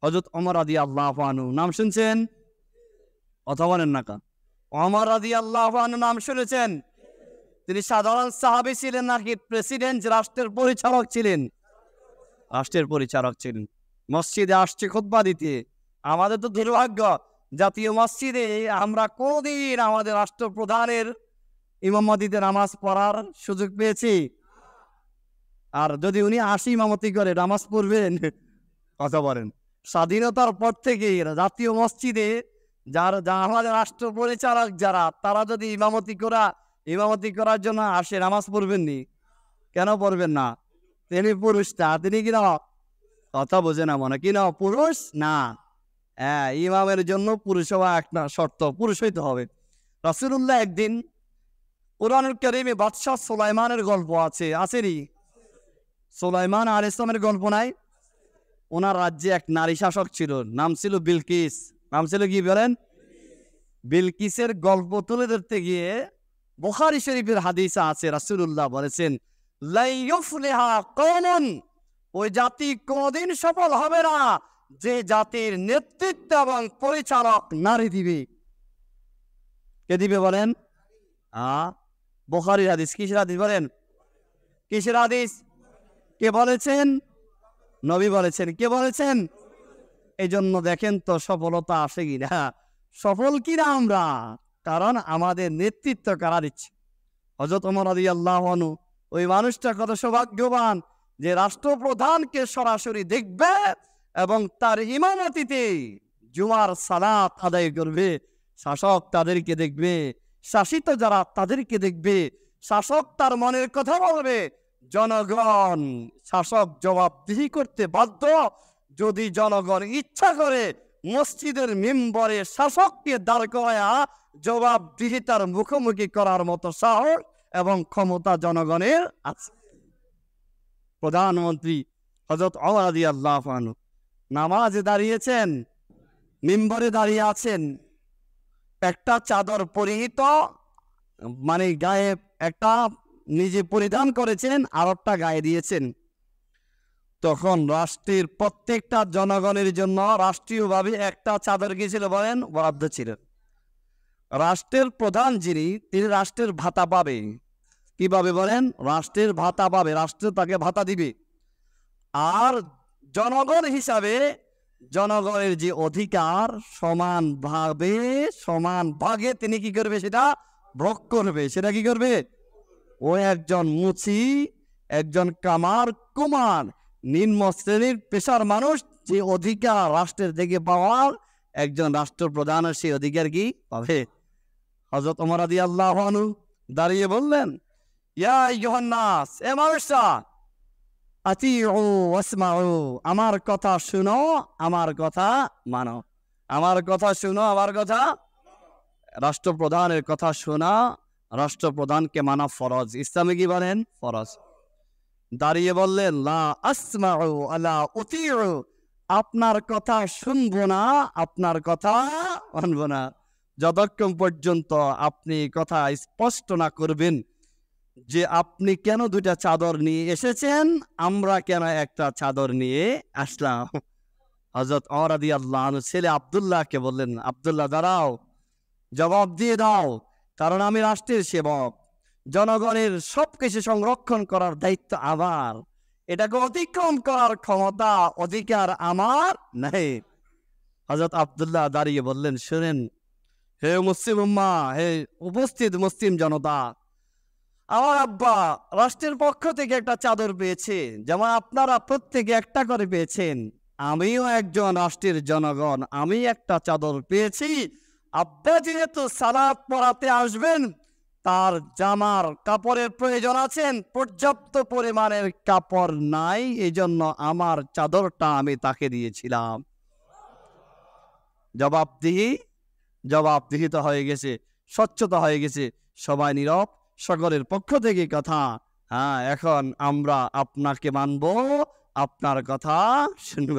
হযরত ওমর রাদিয়াল্লাহু আনহু নাম শুনছেন? কথা বলেন না কেন? ওমর রাদিয়াল্লাহু আনহু নাম শুনেছেন? তিনি সাধারণ সাহাবী ছিলেন নাকি প্রেসিডেন্ট, রাষ্ট্রের পরিচালক ছিলেন? রাষ্ট্রের পরিচালক ছিলেন। মসজিদে আসছে খুতবা দিতে। আমাদের তো দুর্ভাগ্য, জাতীয় মসজিদে আমরা কোনদিন আমাদের রাষ্ট্রপ্রধানের ইমামতিতে নামাজ পড়ার সুযোগ পেয়েছি? আর যদি উনি ইমামতি করে নামাজ পড়বেন? কথা বলেন। স্বাধীনতার পর থেকে জাতীয় মসজিদে যা আমাদের রাষ্ট্র পরিচালক যারা, তারা যদি ইমামতি করার জন্য আসে, নামাজ পড়বেন নি? কেন পড়বেন না? তিনি পুরুষ না, তিনি কিনা কথা বোঝে না মনে, কিনা পুরুষ না। হ্যাঁ, ইমামের জন্য পুরুষ হওয়া একটা শর্ত, পুরুষ হইতে হবে। রাসূলুল্লাহ একদিন, কুরআনুল কারীমে বাদশাহ সুলাইমানের গল্প আসেনি? সুলাইমান আলাইহিস সালামের গল্প নাই? ওনার রাজ্যে এক নারী শাসক ছিল, নাম ছিল বিলকিস। নাম ছিল কি বলেন? বিলকিসের গল্প তুলে ধরতে গিয়ে বুখারী শরীফের হাদিসে আছে, রাসূলুল্লাহ বলেছেন, লা ইউফলিহা কওমুন, ওই জাতি কোনদিন সফল হবে না যে জাতির নেতৃত্ব এবং পরিচালক নারী দিবে। কে দিবে বলেন? বুখারীর হাদিস। কিসের হাদিস বলেন? কিসের হাদিস? কে বলেছেন? নবী বলেছেন। কে বলেছেন? এই জন্য দেখেন তো সফলতা আসে কিনা, সফল কিনা আমরা, কারণ আমাদের নেতৃত্ব কারা দিচ্ছে। হযরত ওমর রাদিয়াল্লাহু আনহু, ওই মানুষটা কত সৌভাগ্যবান যে রাষ্ট্রপ্রধানকে সরাসরি দেখবে এবং তার ইমামতিতে জুমার সালাত আদায় করবে। শাসক তাদেরকে দেখবে, শাসিত যারা তাদেরকে দেখবে, শাসক তার মনের কথা বলবে, জনগণ শাসক জবাবদিহি করতে বাধ্য। যদি জনগণ ইচ্ছা করে মসজিদের মিম্বরে শাসককে দাঁড় করায়া জবাবদিহিতার মুখোমুখি করার মতো সাহস এবং ক্ষমতা জনগণের আছে। প্রধানমন্ত্রী হযরত ওমর রাদিয়াল্লাহু আনহু নামাজে দাঁড়িয়েছেন, মিম্বরে দাঁড়িয়ে আছেন, একটা চাদর পরিহিত, মানে গায়ে একটা নিজে পরিধান করেছেন, আর একটা গায়ে দিয়েছেন। তখন রাষ্ট্রের প্রত্যেকটা জনগণের জন্য রাষ্ট্রীয়ভাবে একটা চাদর গিয়েছিল বলেন, বরাদ্দ ছিল। রাষ্ট্রের প্রধান যিনি, তিনি রাষ্ট্রের ভাতা পাবে। কিভাবে বলেন? রাষ্ট্রের ভাতা পাবে, রাষ্ট্র তাকে ভাতা দিবে। আর জনগণ হিসাবে জনগণের যে অধিকার, সমান ভাগে তিনি কি করবে? সেটা ভোগ করবে। সেটা কি করবে? ও একজন মুচি, একজন কামার কুমার, নিম্ন শ্রেণীর পেশার মানুষ যে অধিকার রাষ্ট্রের থেকে পাওয়ার, একজন রাষ্ট্রপ্রধানের সেই অধিকার কি পাবে? হযরত ওমর রাদিয়াল্লাহু আনহু দাঁড়িয়ে বললেন, ইয়া আইয়ুহান নাস, এ মানুষরা, আতিউ ওয়াসমাউ, আমার কথা শুনো, আমার কথা মানো। আমার কথা শুনো, আমার কথা। রাষ্ট্রপ্রধানের কথা শোনা, রাষ্ট্রপ্রধানকে মানা ফরজ। ইসলামে কি বলেন? ফরজ। দাঁড়িয়ে বললেন, লা আসমাউ আলা উতিউ, আপনার কথা শুনবো না, আপনার কথা মানব না, যতক্ষণ পর্যন্ত আপনি কথা স্পষ্ট না করবেন যে আপনি কেন দুইটা চাদর নিয়ে এসেছেন, আমরা কেন একটা চাদর নিয়ে আসলাম। হযরত ওমর রাদিয়াল্লাহু আনহু ছেলে আব্দুল্লাহকে বললেন, আব্দুল্লাহ দাঁড়াও, জবাব দিয়ে দাও, কারণ আমি রাষ্ট্রের সেবক, জনগণের সবকিছু সংরক্ষণ করার দায়িত্ব আমার, এটাকে অতিক্রম করার ক্ষমতা, অধিকার আমার নাই। হযরত আব্দুল্লাহ দাঁড়িয়ে বললেন, শুনেন হে মুসলিম উম্মাহ, হে উপস্থিত মুসলিম জনতা, আমার আব্বা রাষ্ট্রের পক্ষ থেকে একটা চাদর পেয়েছে, যেমন আপনারা প্রত্যেকে একটা করে পেয়েছেন, আমিও একজন রাষ্ট্রের জনগণ, আমি একটা চাদর পেয়েছি। আব্বা যেহেতু সালাত পড়াতে আসবেন, তার জামার কাপড়ের প্রয়োজন আছেন, পর্যাপ্ত পরিমাণের কাপড় নাই, এই জন্য আমার চাদরটা আমি তাকে দিয়েছিলাম। জবাবদিহিত হয়ে গেছে, স্বচ্ছতা হয়ে গেছে, সবাই নীরব, সকলের পক্ষ থেকে কথা, হ্যাঁ এখন আমরা আপনাকে মানব, আপনার কথা শুনব।